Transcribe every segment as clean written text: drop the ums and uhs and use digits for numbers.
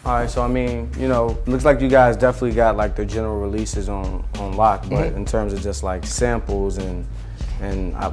All right, so I mean, you know, looks like you guys definitely got like the general releases on lock, but in terms of just like samples and I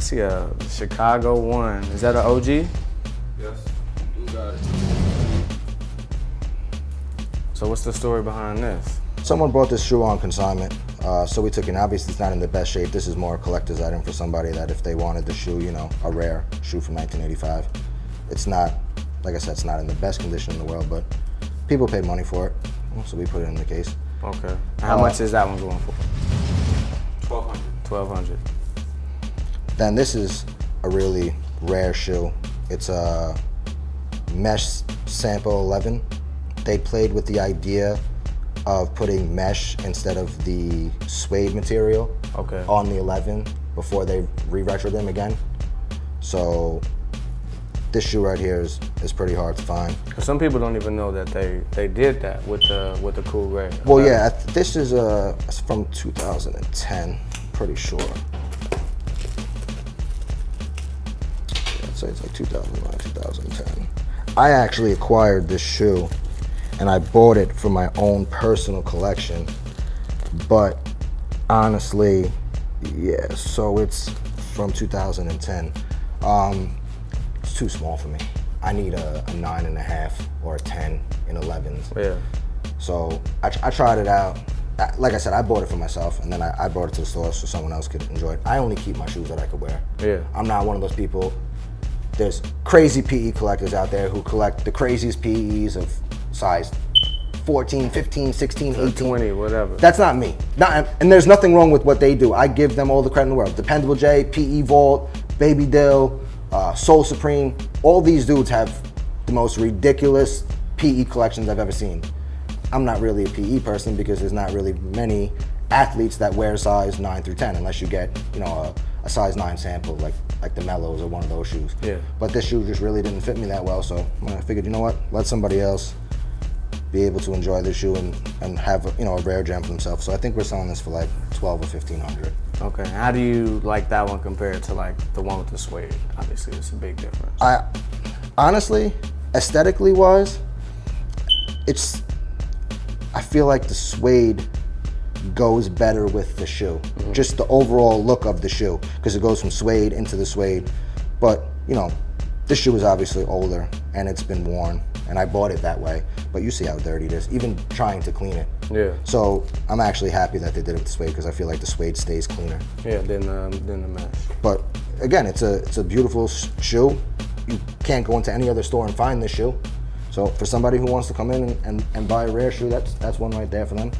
see a Chicago one. Is that an OG? Yes, you got it. So what's the story behind this? Someone brought this shoe on consignment, so we took it. Obviously, it's not in the best shape. This is more a collector's item for somebody that if they wanted the shoe, you know, a rare shoe from 1985. It's not, like I said, it's not in the best condition in the world, but people paid money for it, so we put it in the case. Okay. How much is that one going for? $1,200. $1,200. Then this is a really rare shoe. It's a mesh sample 11. They played with the idea of putting mesh instead of the suede material on the 11 before they re-retro them again. So this shoe right here is pretty hard to find. Some people don't even know that they did that with the Cool Gray. Well, yeah, this is from 2010, pretty sure. Yeah, I'd say it's like 2009, 2010. I actually acquired this shoe and I bought it for my own personal collection, but honestly, yeah, so it's from 2010. It's too small for me. I need a 9.5 or a 10 in 11s. Yeah. So I tried it out. Like I said, I bought it for myself, and then I brought it to the store so someone else could enjoy it. I only keep my shoes that I could wear. Yeah. I'm not one of those people. There's crazy PE collectors out there who collect the craziest PEs of size 14, 15, 16, 18. 20, whatever. That's not me. And there's nothing wrong with what they do. I give them all the credit in the world. Dependable J, PE Vault, Baby Dill, Soul Supreme. All these dudes have the most ridiculous PE collections I've ever seen. I'm not really a PE person because there's not really many athletes that wear size 9 through 10 unless you get, you know, a size 9 sample like the Mellows or one of those shoes. Yeah. But this shoe just really didn't fit me that well, so I figured, you know what, let somebody else be able to enjoy this shoe and have, you know, a rare gem for themselves. So I think we're selling this for like $1,200 or $1,500. Okay. How do you like that one compared to like the one with the suede? Obviously, it's a big difference. Honestly, aesthetically wise, I feel like the suede goes better with the shoe. Just the overall look of the shoe, because it goes from suede into the suede. But, you know, this shoe is obviously older and it's been worn, and I bought it that way. But you see how dirty it is, even trying to clean it. Yeah. So I'm actually happy that they did it with the suede because I feel like the suede stays cleaner. Yeah, than the mesh. But again, it's a beautiful shoe. You can't go into any other store and find this shoe. So for somebody who wants to come in and buy a rare shoe, that's one right there for them.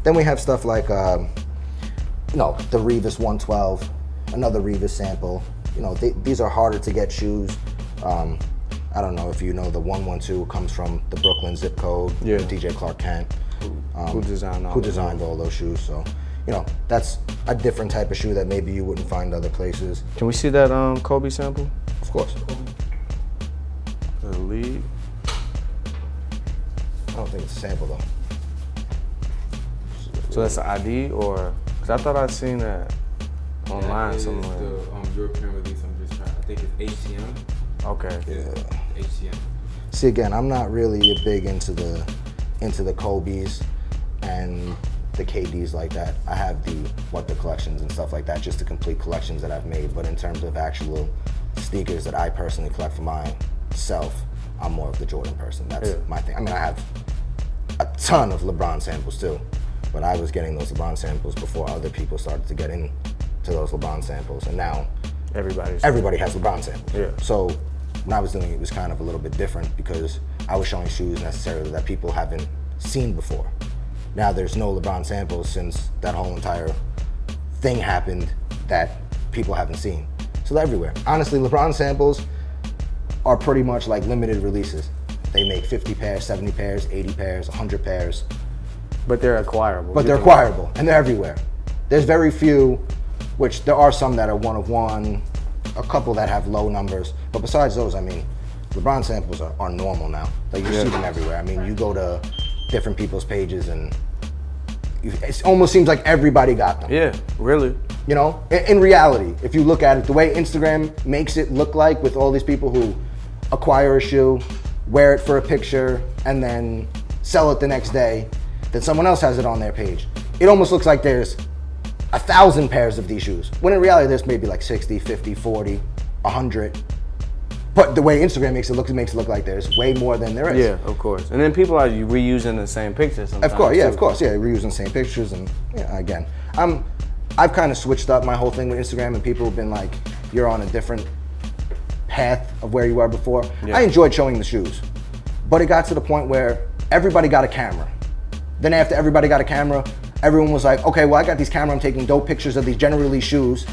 Then we have stuff like, you know, the Revis 112, another Revis sample. You know, these are harder to get shoes. I don't know if you know the 112 comes from the Brooklyn zip code. Yeah. DJ Clark Kent. Who designed all those shoes. So, you know, that's a different type of shoe that maybe you wouldn't find other places. Can we see that Kobe sample? Of course. The lead. I don't think it's a sample though. So that's an ID, or because I thought I'd seen that online somewhere. It's the European release. I'm just trying. I think it's HTM. Okay. Yeah. HTM. See, again, I'm not really big into the Kobe's and the KDs like that. I have the collections and stuff like that, just the complete collections that I've made. But in terms of actual sneakers that I personally collect for myself, I'm more of the Jordan person. That's my thing. I mean, I have a ton of LeBron samples too, but I was getting those LeBron samples before other people started to get into those LeBron samples, and now everybody has LeBron samples. Yeah. So when I was doing it, it was kind of a little bit different because I was showing shoes necessarily that people haven't seen before. Now there's no LeBron samples since that whole entire thing happened that people haven't seen. So they're everywhere. Honestly, LeBron samples are pretty much like limited releases. They make 50 pairs, 70 pairs, 80 pairs, 100 pairs. But they're acquirable. But they're acquirable, and they're everywhere. There's very few, which there are some that are one of one, a couple that have low numbers. But besides those, I mean, LeBron samples are normal now. Like you see them everywhere. I mean, you go to different people's pages and it almost seems like everybody got them. Yeah, really. You know, in reality, if you look at it, the way Instagram makes it look like with all these people who acquire a shoe, wear it for a picture, and then sell it the next day. Then someone else has it on their page. It almost looks like there's 1,000 pairs of these shoes, when in reality there's maybe like 60, 50, 40, 100. But the way Instagram makes it look like there's way more than there is. Yeah, of course. And then people are reusing the same pictures sometimes. Of course, yeah, too. of course, yeah. Reusing the same pictures, and again, I've kind of switched up my whole thing with Instagram, and people have been like, "You're on a different path of where you were before." Yeah. I enjoyed showing the shoes, but it got to the point where everybody got a camera. Then after everybody got a camera, everyone was like, "Okay, well, I got these cameras. I'm taking dope pictures of these general release shoes.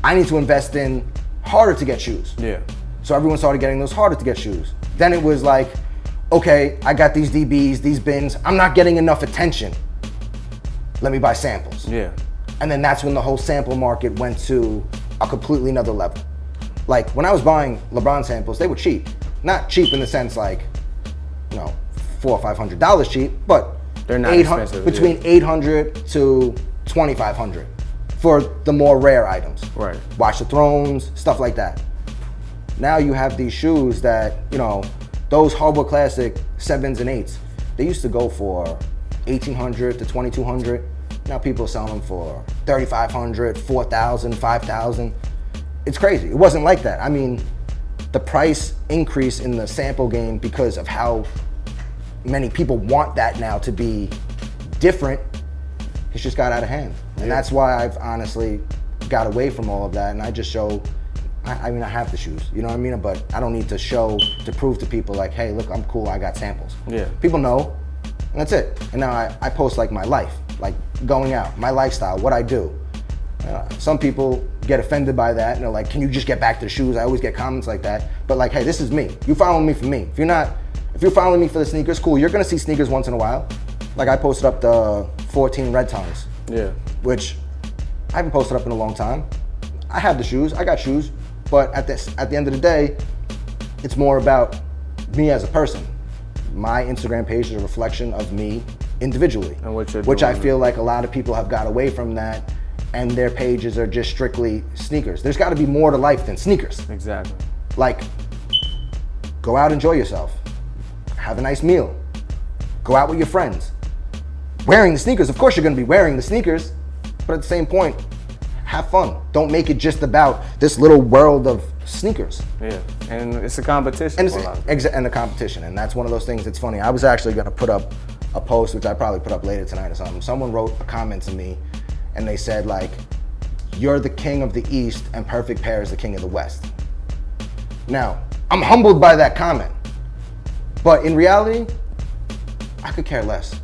I need to invest in harder to get shoes." Yeah. So everyone started getting those harder to get shoes. Then it was like, okay, I got these DBs, these bins. I'm not getting enough attention. Let me buy samples. Yeah. And then that's when the whole sample market went to a completely another level. Like when I was buying LeBron samples, they were cheap. Not cheap in the sense like, $400 or $500 cheap, but they're not expensive. Between $800 to $2,500 for the more rare items. Right. Watch the Thrones, stuff like that. Now you have these shoes that, those Hardwood Classic 7s and 8s, they used to go for $1,800 to $2,200. Now people are selling them for $3,500, $4,000, $5,000. It's crazy. It wasn't like that. I mean, the price increase in the sample game because of how many people want that now to be different, it's just got out of hand. And that's why I've honestly got away from all of that, and I just show, I have the shoes, you know what I mean? But I don't need to show, to prove to people like, hey, look, I'm cool, I got samples. Yeah. People know, and that's it. And now I post like my life, like going out, my lifestyle, what I do. Some people get offended by that, and they're like, can you just get back to the shoes? I always get comments like that. But like, hey, this is me. You following me for me. If you're following me for the sneakers, cool, you're gonna see sneakers once in a while. Like I posted up the 14 red tongues. Yeah. Which I haven't posted up in a long time. I have the shoes, I got shoes. But at the end of the day, it's more about me as a person. My Instagram page is a reflection of me individually, and what you're which doing. I feel like a lot of people have got away from that, and their pages are just strictly sneakers. There's got to be more to life than sneakers. Exactly. Like, go out, enjoy yourself, have a nice meal, go out with your friends. Wearing the sneakers, of course you're going to be wearing the sneakers, but at the same point, have fun. Don't make it just about this little world of sneakers. Yeah, and it's a competition. And for a lot of and a competition, and that's one of those things that's funny. I was actually gonna put up a post, which I probably put up later tonight or something. Someone wrote a comment to me, and they said like, "You're the king of the East, and Perfect Pair is the king of the West." Now, I'm humbled by that comment, but in reality, I could care less.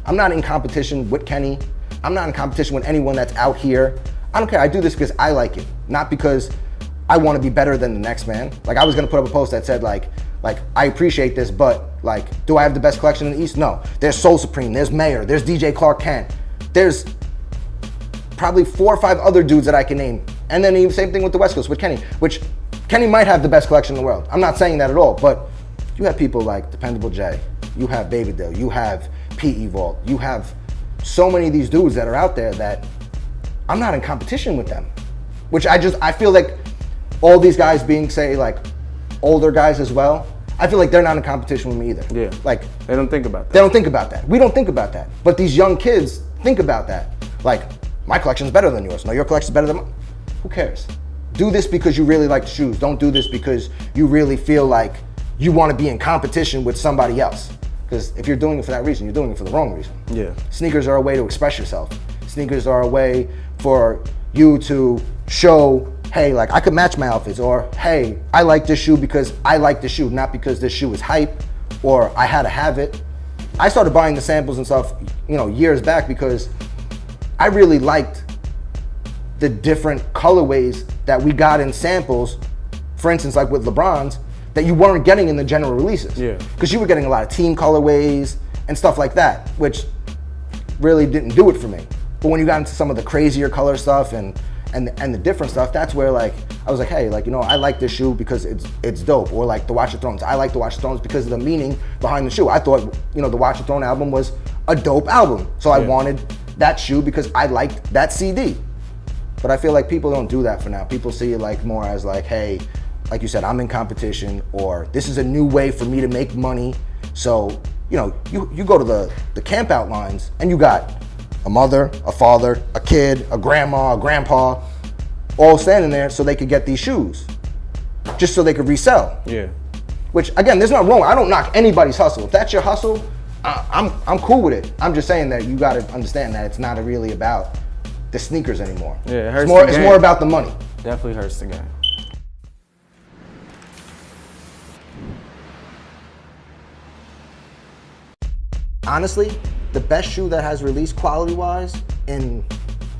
I'm not in competition with Kenny. I'm not in competition with anyone that's out here. I don't care. I do this because I like it, not because I want to be better than the next man. Like I was gonna put up a post that said like I appreciate this, but like, do I have the best collection in the East? No. There's Soul Supreme, there's Mayor, there's DJ Clark Kent, there's probably 4 or 5 other dudes that I can name. And then even same thing with the West Coast with Kenny, which Kenny might have the best collection in the world. I'm not saying that at all, but you have people like Dependable J, you have Baby Dill, you have PE Vault, you have so many of these dudes that are out there that I'm not in competition with them. Which I feel like all these guys being, say, like older guys as well, I feel like they're not in competition with me either. Yeah. Like they don't think about that. They don't think about that. We don't think about that. But these young kids think about that. Like, my collection's better than yours. No, your collection's better than mine. Who cares? Do this because you really like the shoes. Don't do this because you really feel like you want to be in competition with somebody else. Because if you're doing it for that reason, you're doing it for the wrong reason. Yeah. Sneakers are a way to express yourself. Sneakers are a way for you to show, hey, like I could match my outfits, or hey, I like this shoe because I like this shoe, not because this shoe is hype or I had to have it. I started buying the samples and stuff, years back because I really liked the different colorways that we got in samples, for instance, like with LeBron's, that you weren't getting in the general releases. Yeah. Because you were getting a lot of team colorways and stuff like that, which really didn't do it for me. But when you got into some of the crazier color stuff and the different stuff, that's where like I was like, hey, like I like this shoe because it's dope. Or like the Watch the Thrones, I like the Watch the Thrones because of the meaning behind the shoe. I thought the Watch the Throne album was a dope album, so I wanted that shoe because I liked that CD. But I feel like people don't do that for now. People see it like more as like, hey, like you said, I'm in competition, or this is a new way for me to make money. So, you know, you go to the camp out lines and you got a mother, a father, a kid, a grandma, a grandpa, all standing there so they could get these shoes, just so they could resell. Yeah. Which, again, there's nothing wrong. I don't knock anybody's hustle. If that's your hustle, I'm cool with it. I'm just saying that you got to understand that it's not really about the sneakers anymore. Yeah, it hurts It's more about the money. Definitely hurts the game. Honestly, the best shoe that has released quality-wise in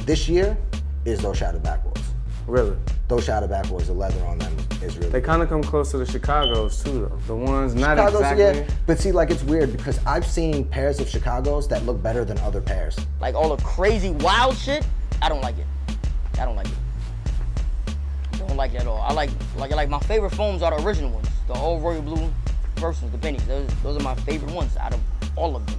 this year is those Shadow Backboards. Really? Those Shadow Backboards, the leather on them is really They good. kind of come close to the Chicago's too, though. The ones, not Chicago's, exactly. yeah, but see, like, it's weird because I've seen pairs of Chicago's that look better than other pairs. Like all the crazy wild shit, I don't like it. I don't like it. Don't like it at all. I like my favorite foams are the original ones, the old royal blue versus the pennies. Those are my favorite ones out of all of them.